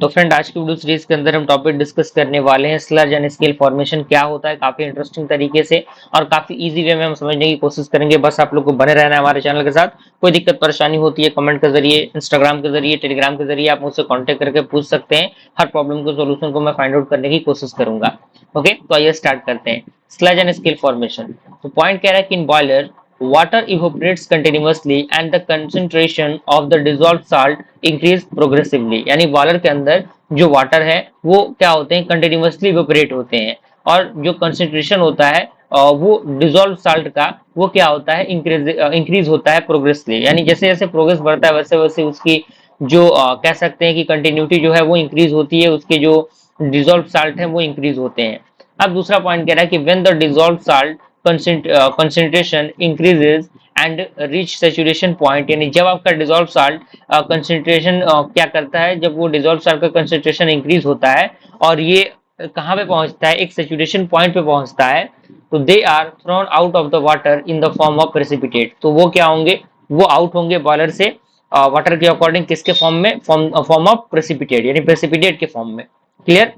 तो फ्रेंड आज की वीडियो सीरीज के अंदर हम टॉपिक डिस्कस करने वाले हैं स्लज एंड स्केल फॉर्मेशन क्या होता है, काफी इंटरेस्टिंग तरीके से और काफी इजी वे में हम समझने की कोशिश करेंगे। बस आप लोग को बने रहना है हमारे चैनल के साथ। कोई दिक्कत परेशानी होती है कमेंट के जरिए, इंस्टाग्राम के जरिए, टेलीग्राम के जरिए आप मुझसे कॉन्टेक्ट करके पूछ सकते हैं। हर प्रॉब्लम के सोल्यूशन को मैं फाइंड आउट करने की कोशिश करूंगा। ओके, तो आइए स्टार्ट करते हैं स्लज एंड स्केल फॉर्मेशन। तो पॉइंट कह रहा है कि in boiler water evaporates continuously and the concentration of the dissolved salt increase progressively। यानी बॉयलर के अंदर जो वाटर है वो क्या होते हैं, कंटिन्यूसली इवेपोरेट होते हैं और जो कंसेंट्रेशन होता है वो डिजोल्व साल्ट का वो क्या होता है, इंक्रीज होता है प्रोग्रेसली। यानी जैसे जैसे प्रोग्रेस बढ़ता है वैसे वैसे उसकी जो कह सकते हैं कि कंटिन्यूटी जो है वो इंक्रीज होती है, उसके जो डिजोल्व साल्ट है वो इंक्रीज होते हैं। अब दूसरा पॉइंट कह रहा है कि when the dissolve salt concentration increases and reach saturation point। यानी जब आपका डिजोल्व साल्ट कंसेंट्रेशन क्या करता है, जब वो डिजोल्व साल्ट का कंसेंट्रेशन इंक्रीज होता है और ये कहाँ पे पहुंचता है, एक सेचुरेशन पॉइंट पे पहुंचता है, तो they are thrown out of the water in the form of precipitate. तो वो क्या होंगे, वो आउट होंगे बॉयलर से वाटर के अकॉर्डिंग, किसके फॉर्म में, फॉर्म ऑफ प्रेसिपिटेट, यानी प्रेसिपिटेट के फॉर्म में। क्लियर।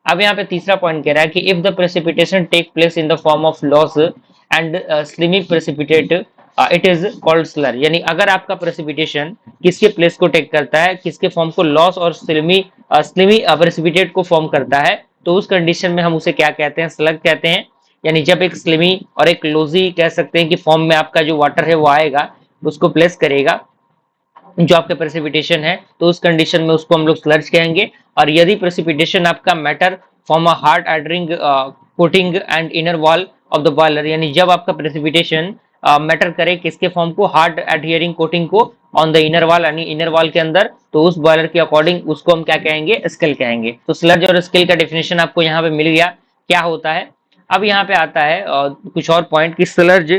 अब यहाँ पे तीसरा पॉइंट कह रहा है कि if the precipitation take place in the form of loose and slimy precipitate it is called slur. यानी अगर आपका प्रेसिपिटेशन किसके प्लेस को टेक करता है, किसके फॉर्म को, लॉस और स्लिमी प्रेसिपिटेट को फॉर्म करता है, तो उस कंडीशन में हम उसे क्या कहते हैं, स्लग कहते हैं। यानी जब एक स्लिमी और एक लोजी कह सकते हैं कि फॉर्म में आपका जो वाटर है वो आएगा, उसको प्लेस करेगा जो आपका प्रेसिपिटेशन है, तो उस कंडीशन में उसको हम लोग स्लर्ज कहेंगे। और यदि प्रेसिपिटेशन आपका matter form a hard adhering coating and inner wall of the boiler, यानी जब आपका प्रेसिपिटेशन मैटर करे किसके फॉर्म को, हार्ड एडहियरिंग कोटिंग को ऑन द इनर वॉल, यानी इनर वॉल के अंदर, तो उस बॉयलर के अकॉर्डिंग उसको हम क्या कहेंगे, स्केल कहेंगे। तो स्लर्ज और स्केल का डेफिनेशन आपको यहाँ पे मिल गया क्या होता है। अब यहाँ पे आता है कुछ और पॉइंट कि स्लर्ज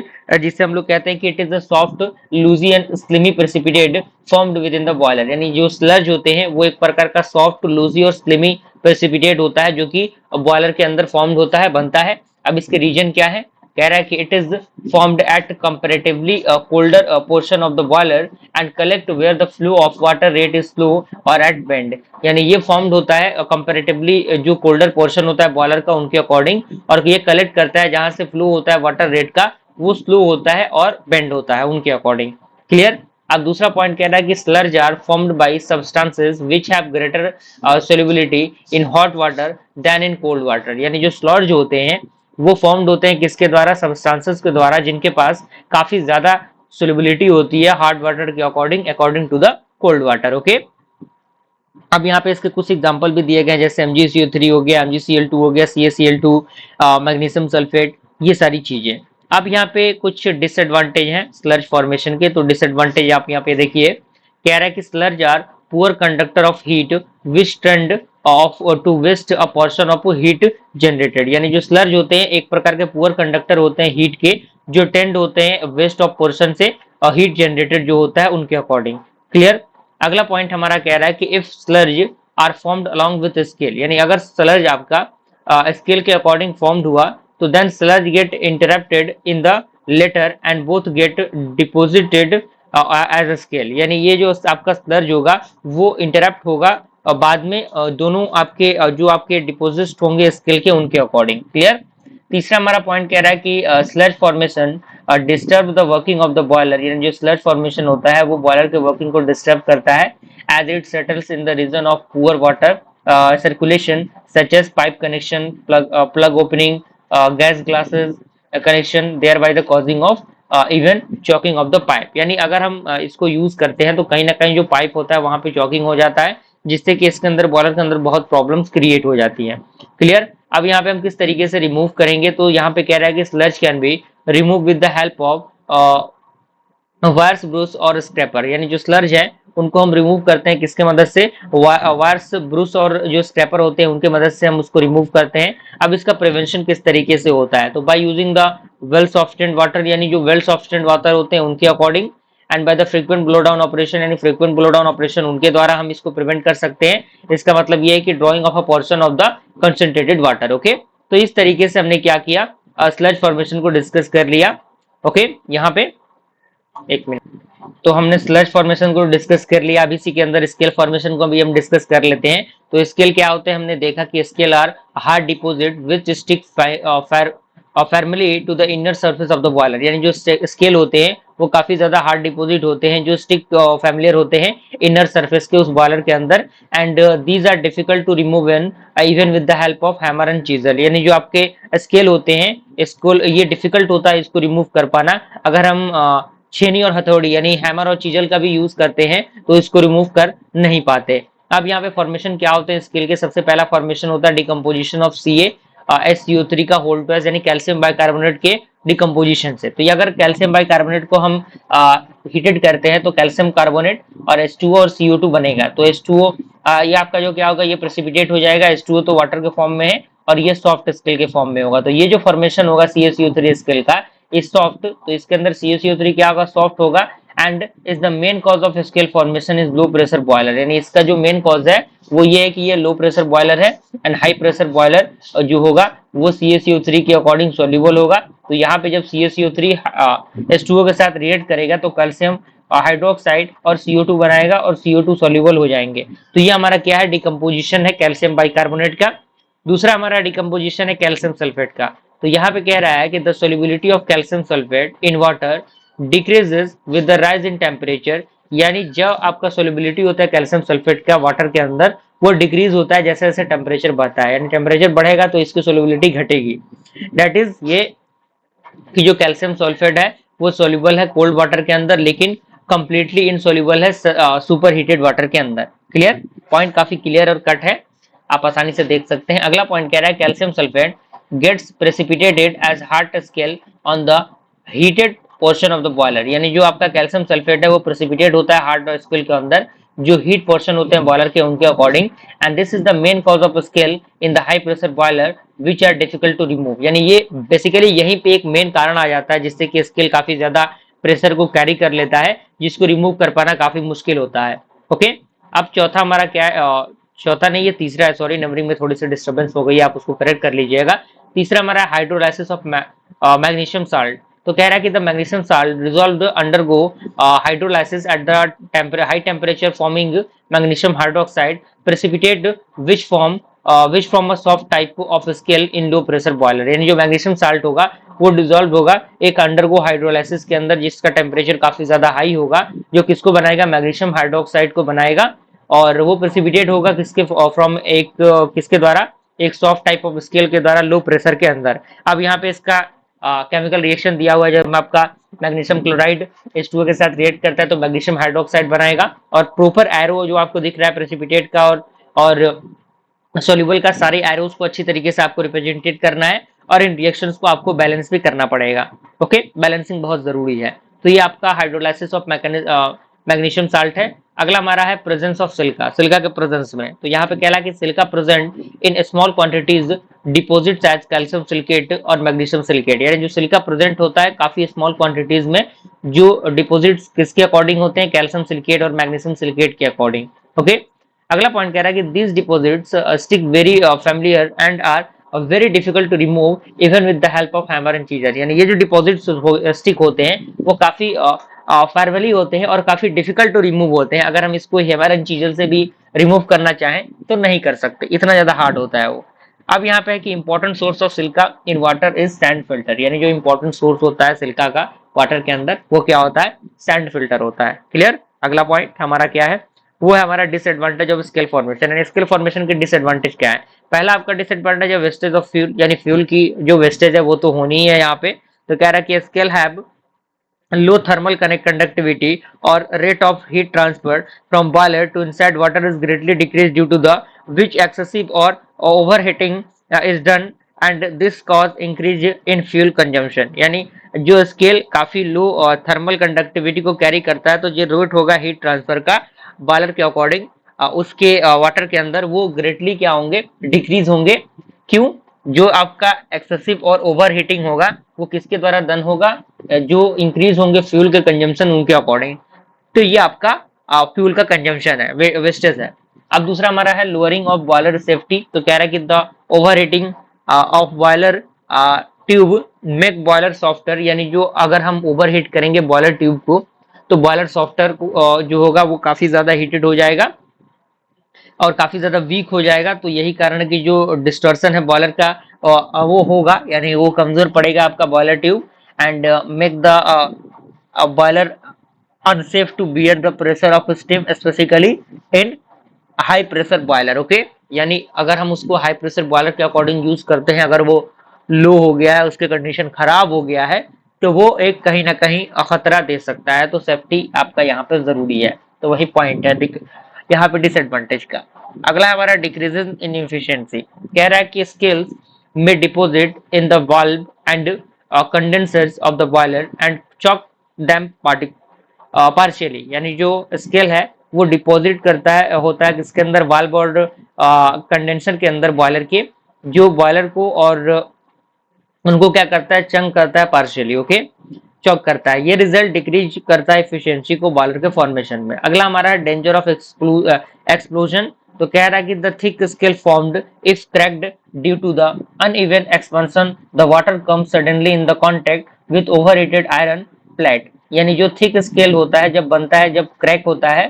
जिसे हम लोग कहते हैं कि it is a soft loosy and slimy precipitate formed within the boiler. यानी जो स्लर्ज होते हैं वो एक प्रकार का सॉफ्ट लूजी और स्लिमी प्रेसिपिटेट होता है जो कि बॉयलर के अंदर फॉर्म्ड होता है, बनता है। अब इसके रीजन क्या है, कह रहा है कि it is formed at comparatively colder portion of the boiler and collect where the flow of water rate is slow और एट बेंड। यानी ये फॉर्म्ड होता है कंपैरेटिवली जो कोल्डर पोर्शन होता है बॉयलर का उनके अकॉर्डिंग, और ये कलेक्ट करता है जहां से फ्लो होता है वाटर रेट का, वो स्लो होता है और बेंड होता है उनके अकॉर्डिंग। क्लियर। अब दूसरा पॉइंट कह रहा है कि sludge are formed by substances which have greater solubility in hot water than in cold water. यानी जो स्लर्ज होते हैं वो फॉर्म्ड होते हैं किसके द्वारा, सब्सटेंसेस के द्वारा जिनके पास काफी ज्यादा solubility होती है हार्ड वाटर के according, according to the cold water. Okay, अब यहाँ पे इसके कुछ एग्जांपल भी दिए गए हैं, जैसे MgCO3 हो गया, MgCl2 हो गया, CaCl2, मैग्नीशियम सल्फेट, ये सारी चीजें। अब यहाँ पे कुछ डिसएडवांटेज हैं स्लर्ज फॉर्मेशन के। तो डिसएडवांटेज आप यहाँ पे देखिए, कह रहा है कि sludge are poor conductor of heat which tend of to waste a portion of heat generated. यानी जो स्लर्ज होते हैं एक प्रकार के पुअर कंडक्टर होते हैं हीट के, जो टेंड होते हैं वेस्ट ऑफ पोर्शन से हीट जनरेटेड जो होता है उनके अकॉर्डिंग। क्लियर। अगला पॉइंट हमारा कह रहा है कि if sludge are formed along with scale, यानी अगर स्लर्ज आपका स्केल के अकॉर्डिंग फॉर्म्ड हुआ तो then sludge get interrupted in the latter and both get deposited as a scale. यानी ये जो आपका स्लर्ज होगा वो इंटरप्ट होगा बाद में दोनों आपके जो आपके डिपोजिट होंगे स्केल के उनके अकॉर्डिंग। क्लियर। तीसरा हमारा पॉइंट कह रहा है कि sludge formation disturb the working of the boiler. यानी जो स्लर्ज फॉर्मेशन होता है वो बॉयलर के वर्किंग को डिस्टर्ब करता है as it settles in the region of poor water circulation such as pipe connection, plug opening, gas glasses connection, thereby the causing of even choking of the pipe. यानी अगर हम इसको use करते हैं तो कहीं ना कहीं जो पाइप होता है वहां पे चॉकिंग हो जाता है, जिससे कि इसके अंदर बॉयलर के अंदर बहुत प्रॉब्लम्स क्रिएट हो जाती है। क्लियर। अब यहाँ पे हम किस तरीके से रिमूव करेंगे, तो यहाँ पे कह रहा है कि sludge can be remove with the help of wires, brush और स्क्रैपर। यानी जो स्लर्ज है उनको हम रिमूव करते हैं किसके मदद से, वायर्स, ब्रूश और जो स्क्रैपर होते हैं उनके मदद से हम उसको रिमूव करते हैं। अब इसका प्रिवेंशन किस तरीके से होता है, तो by using the well softened water, यानी जो वेल सॉफ्टेंड वाटर होते हैं उनके according, and by the frequent blow down operation, यानी फ्रीक्वेंट ब्लो डाउन ऑपरेशन उनके द्वारा हम इसको प्रिवेंट कर सकते हैं। इसका मतलब ये है कि drawing of a portion of the concentrated water. Okay, तो इस तरीके से हमने क्या किया, स्लज फॉर्मेशन को डिस्कस कर लिया। ओके, यहाँ पे एक मिनट। तो हमने स्लज फॉर्मेशन को डिस्कस कर लिया, अब इसी के अंदर स्केल फॉर्मेशन को भी हम डिस्कस कर लेते हैं। तो स्केल क्या होते हैं, हमने देखा कि scale are hard deposit which stick firmly to the inner surface of the boiler, यानी जो स्केल होते हैं वो काफी ज्यादा हार्ड डिपॉजिट होते हैं जो स्टिक फैमिलियर होते हैं इनर सरफेस के उस बॉयलर के अंदर, and these are difficult to remove even with the help of hammer and chisel, यानी जो आपके स्केल होते हैं इसको ये डिफिकल्ट होता है इसको रिमूव कर पाना, अगर हम छेनी और हथौड़ी यानी हैमर और चीजल का भी यूज करते हैं तो इसको रिमूव कर नहीं पाते। अब यहाँ पे फॉर्मेशन क्या होते हैं स्केल के, सबसे पहला फॉर्मेशन होता है डिकम्पोजिशन ऑफ SCO3 का होल ट्वाइस यानी कैल्शियम बाइकार्बोनेट के डिकम्पोजिशन से। तो ये अगर कैल्शियम बाइकार्बोनेट को हम हीटेड करते हैं तो कैल्शियम कार्बोनेट और H2O और CO2 बनेगा। तो H2O ये आपका जो क्या होगा, ये प्रेसिपिटेट हो जाएगा, H2O तो वाटर के फॉर्म में है और ये सॉफ्ट स्केल के फॉर्म में होगा। तो ये जो फॉर्मेशन होगा CaCO3 स्केल का इज सॉफ्ट, तो इसके अंदर CaCO3 क्या होगा, सॉफ्ट होगा, and is the main cause of scale formation is low pressure boiler, यानी इसका जो मेन कॉज है वो ये है कि ये लो प्रेशर बॉयलर है, एंड हाई प्रेशर बॉयलर जो होगा वो CaCO3 के अकॉर्डिंग सोल्यूबल होगा। तो यहाँ पे जब CaCO3 H2O के साथ रिएक्ट करेगा तो कैल्शियम हाइड्रोक्साइड और CO2 बनाएगा और CO2 सोल्यूबल हो जाएंगे। तो ये हमारा क्या है, डिकम्पोजिशन है कैल्शियम बाइकार्बोनेट का। दूसरा हमारा डिकम्पोजिशन है कैल्शियम सल्फेट का। तो यहाँ पे कह रहा है कि the solubility of calcium sulphate in water decreases with the rise in temperature, यानी जब आपका सोल्युबिलिटी होता है कैल्शियम सल्फेट का वाटर के अंदर वो डिक्रीज होता है जैसे जैसे टेम्परेचर बढ़ता है, यानी टेम्परेचर बढ़ेगा तो इसकी सोल्युबिलिटी घटेगी। दैट इज ये कि जो कैल्शियम सल्फेट है वो सोल्यूबल है कोल्ड वाटर के अंदर लेकिन कंप्लीटली इनसोल्यूबल है सुपर हीटेड वाटर के अंदर। क्लियर, पॉइंट काफी क्लियर और कट है, आप आसानी से देख सकते हैं। अगला पॉइंट कह रहा है calcium sulphate gets precipitated as hard scale on the heated portion of the boiler, यानी जो आपका कैल्शियम सल्फेट है वो प्रेसिपिटेट होता है हार्ड स्केल के अंदर जो हीट पोर्शन होते हैं बॉयलर के उनके according, and this is the main cause of scale in the high pressure boiler which are difficult to remove, यानी ये बेसिकली यहीं पे एक मेन कारण आ जाता है जिससे कि स्केल काफी ज्यादा प्रेशर को कैरी कर लेता है जिसको रिमूव कर पाना काफी मुश्किल होता है। ओके, अब चौथा हमारा क्या है, चौथा नहीं ये तीसरा है, सॉरी नंबरिंग में थोड़ी सी डिस्टर्बेंस हो गई है, आप उसको करेक्ट कर लीजिएगा। तीसरा हमारा हाइड्रोलाइसिस ऑफ मैग्नीशियम साल्ट। तो कह रहा है कि the magnesium salt resolved undergo hydrolysis at the high temperature forming magnesium hydroxide precipitate which from a soft type of scale in low pressure boiler, यानी जो मैग्नीशियम साल्ट होगा वो dissolve होगा एक अंडरगो हाइड्रोलाइसिस के अंदर जिसका टेम्परेचर काफी ज्यादा हाई होगा, जो किसको बनाएगा, मैग्नीशियम हाइड्रोक्साइड को बनाएगा, और वो प्रेसिपिटेट होगा किसके फ्रॉम एक किसके द्वारा, एक सॉफ्ट टाइप ऑफ स्केल के द्वारा लो प्रेशर के अंदर। अब यहाँ पे इसका केमिकल रिएक्शन दिया हुआ है, जब आपका मैग्नीशियम क्लोराइड H2O के साथ रिएक्ट करता है तो मैग्नीशियम हाइड्रोक्साइड बनाएगा, और प्रॉपर एरो जो आपको दिख रहा है प्रेसिपिटेट का और सोल्यूबल का, सारे एरोज को अच्छी तरीके से आपको रिप्रेजेंटेट करना है और इन रिएक्शंस को आपको बैलेंस भी करना पड़ेगा। ओके, बैलेंसिंग बहुत जरूरी है। तो ये आपका हाइड्रोलाइसिस ऑफ मैग्नीशियम साल्ट है। अगला हमारा है प्रेजेंस ऑफ सिलिका, सिलिका के प्रेजेंस में। तो यहाँ पे कह रहा है कि silica present in small quantities deposits as calcium silicate और मैग्नीशियम सिलिकेट, यानी जो सिलिका प्रेजेंट होता है काफी स्मॉल क्वांटिटीज में, जो डिपॉजिट्स किसके अकॉर्डिंग होते हैं, कैल्शियम सिलिकेट और मैग्नीशियम सिलिकेट के अकॉर्डिंग। ओके, अगला पॉइंट कह रहा है कि these deposits stick very familiar and are very difficult to remove even with the help of hammer and chisel, यानी ये जो डिपॉजिट्स स्टिक होते हैं वो काफी फार्मली होते हैं और काफी डिफिकल्ट टू रिमूव होते हैं, अगर हम इसको हैमर एंड चीजल से भी रिमूव करना चाहें तो नहीं कर सकते, इतना ज्यादा हार्ड होता है वो। अब यहाँ पे है कि important source of Chilka in water is sand filter, यानी जो इंपॉर्टेंट सोर्स होता है सिल्का का वाटर के अंदर वो क्या होता है, सैंड फिल्टर होता है। क्लियर, अगला पॉइंट हमारा क्या है, वो है हमारा डिसएडवांटेज ऑफ स्केल फॉर्मेशन, यानी स्केल फॉर्मेशन के डिसएडवांटेज क्या है। पहला आपका डिसएडवांटेज है वेस्टेज ऑफ फ्यूल, यानी फ्यूल की जो वेस्टेज है वो तो होनी ही है यहाँ पे। तो कह रहा है कि scale have low thermal conductivity or rate of heat transfer from boiler to inside water is greatly decreased due to the which excessive or overheating is done and this cause increase in fuel consumption, यानी जो scale काफी लो thermal conductivity को carry करता है तो जो rate होगा heat transfer का बॉयलर के अकॉर्डिंग उसके वाटर के अंदर वो ग्रेटली क्या होंगे, डिक्रीज होंगे। क्यों, जो आपका एक्सेसिव और ओवर हीटिंग होगा वो किसके द्वारा डन होगा, जो इंक्रीज होंगे फ्यूल के कंजम्पशन उनके अकॉर्डिंग। तो ये आपका फ्यूल का कंजम्पशन है, वेस्टेज है। अब दूसरा हमारा है लोअरिंग ऑफ बॉयलर सेफ्टी। तो कह रहा है कि the over heating of boiler tube make boiler softer, यानी जो अगर हम ओवर हीट करेंगे बॉयलर ट्यूब को तो बॉयलर सॉफ्टवेयर जो होगा वो काफी ज्यादा हीटेड हो जाएगा और काफी ज्यादा वीक हो जाएगा। तो यही कारण है कि जो डिस्टॉर्शन है बॉयलर का वो होगा, यानी वो कमजोर पड़ेगा आपका boiler tube, and make the boiler unsafe to bear the pressure of steam specifically in high pressure boiler. Okay, यानी अगर हम उसको हाई प्रेशर बॉयलर के अकॉर्डिंग यूज करते हैं, अगर वो लो हो गया है, उसके कंडीशन खराब हो गया है, तो वो एक कहीं ना कहीं खतरा दे सकता है। तो सेफ्टी आपका यहाँ पे जरूरी है। तो वही पॉइंट है यहाँ पे डिसएडवांटेज का। अगला हमारा डिक्रीजिंग इन इफिशियंसी। कह रहा है कि स्केल्स में deposit in the valve and condensers of the boiler and chalk them partially, यानी जो स्केल है वो डिपॉजिट करता है होता है किसके अंदर, वाल्व और कंडेंसर के अंदर बॉयलर के, जो बॉयलर को और उनको क्या करता है, चंक करता है पार्शियली। ओके, चौक करता है। ये रिजल्ट डिक्रीज करता है एफिशिएंसी को बॉयलर के फॉर्मेशन में। अगला हमारा है डेंजर ऑफ एक्सप्लोजन। तो कह रहा है कि the thick scale formed if cracked due to the uneven expansion the water comes suddenly in the contact with overheated iron plate, यानी जो थिक स्केल होता है जब बनता है, जब क्रैक होता है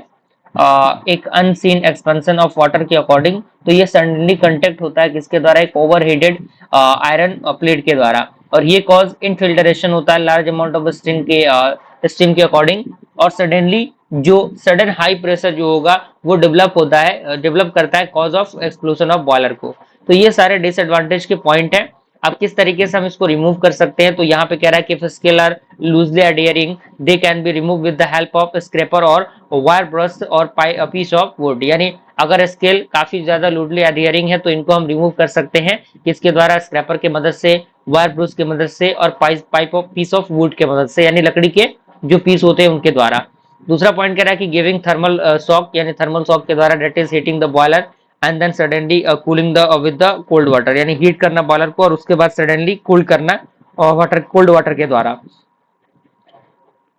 एक अनसीन एक्सपेंशन ऑफ वाटर के अकॉर्डिंग, तो ये सडनली कंटेक्ट होता है किसके द्वारा, एक ओवरहीटेड आयरन प्लेट के द्वारा, और ये कॉज इनफिल्ट्रेशन होता है लार्ज अमाउंट ऑफ स्टीम के अकॉर्डिंग, और सडनली जो सडन हाई प्रेशर जो होगा वो डेवलप होता है, डेवलप करता है cause of explosion of boiler को। तो ये सारे डिसएडवांटेज के पॉइंट है। अब किस तरीके से हम इसको रिमूव कर सकते हैं, तो यहाँ पे कह रहा है कि scale are loosely adhering they can be remove with the help of scraper और वायर ब्रश और पीस ऑफ वुड, यानी अगर स्केल काफी ज्यादा लूजली एडियरिंग है तो इनको हम रिमूव कर सकते हैं किसके द्वारा, स्क्रैपर की मदद से, वायर ब्रश की मदद से, और पीस ऑफ वुड के मदद से, यानी लकड़ी के जो पीस होते हैं उनके द्वारा। दूसरा पॉइंट कह रहा है कि गिविंग थर्मल शॉक, यानी थर्मल शॉक के द्वारा, that is heating the boiler and then suddenly cooling the with the cold water, यानी हीट करना बॉयलर को और उसके बाद सडनली कूल करना वाटर, कोल्ड वाटर के द्वारा,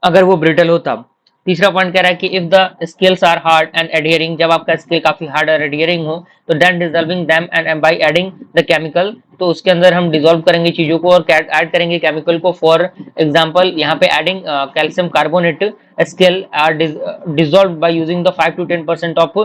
अगर वो ब्रिटल हो तब। तीसरा पॉइंट कह रहा है कि if the scales are hard and adhering, जब आपका स्केल काफी हार्ड और एडहियरिंग हो, तो then dissolving them and by adding the chemical, तो उसके अंदर हम डिसॉल्व करेंगे चीजों को और ऐड करेंगे केमिकल को। फॉर एग्जांपल यहाँ पे adding calcium carbonate scale are dissolved by using the 5 to 10% of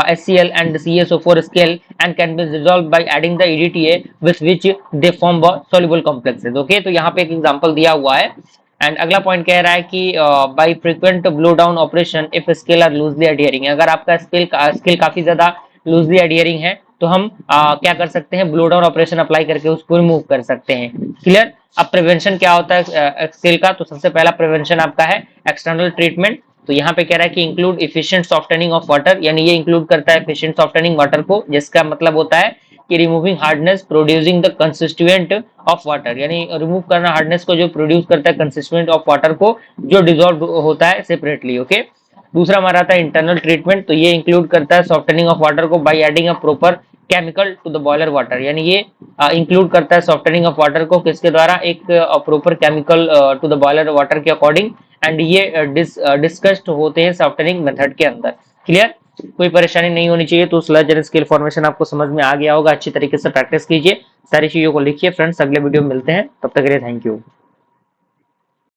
HCl and CSO4 scale and can be dissolved by adding the EDTA with which they form soluble complexes। Okay, तो यहाँ पे एक example दिया हुआ है। And अगला point कह रहा है कि by frequent blow down operation if scale are loosely adhering, अगर आपका स्केल काफी ज्यादा लूजली एडहियरिंग है तो हम क्या कर सकते हैं, ब्लो डाउन ऑपरेशन अप्लाई करके उसको रिमूव कर सकते हैं। क्लियर। अब प्रिवेंशन क्या होता है स्केल का, तो सबसे पहला प्रिवेंशन आपका है एक्सटर्नल ट्रीटमेंट। तो यहाँ पे कह रहा है कि include efficient softening of water, यानी ये इंक्लूड करता है एफिशिएंट सॉफ्टनिंग वाटर को, जिसका मतलब होता है कि removing hardness producing the consistent of water, यानी रिमूव करना हार्डनेस को जो प्रोड्यूस करता है कंसिस्टेंट ऑफ वाटर को, जो डिसॉल्व होता है सेपरेटली। ओके, दूसरा हमारा था इंटरनल ट्रीटमेंट। तो ये इंक्लूड करता है सॉफ्टनिंग ऑफ वाटर को by adding a proper chemical to the boiler water, यानी ये इंक्लूड करता है सॉफ्टनिंग ऑफ वाटर को किसके द्वारा, एक proper chemical to the boiler water के अकॉर्डिंग, एंड ये डिस्कस्ड होते हैं सॉफ्टनिंग मेथड के अंदर। क्लियर, कोई परेशानी नहीं होनी चाहिए। तो स्लज एंड स्केल फॉर्मेशन आपको समझ में आ गया होगा, अच्छी तरीके से प्रैक्टिस कीजिए, सारी चीजों को लिखिए। फ्रेंड्स अगले वीडियो में मिलते हैं, तब तक के लिए थैंक यू।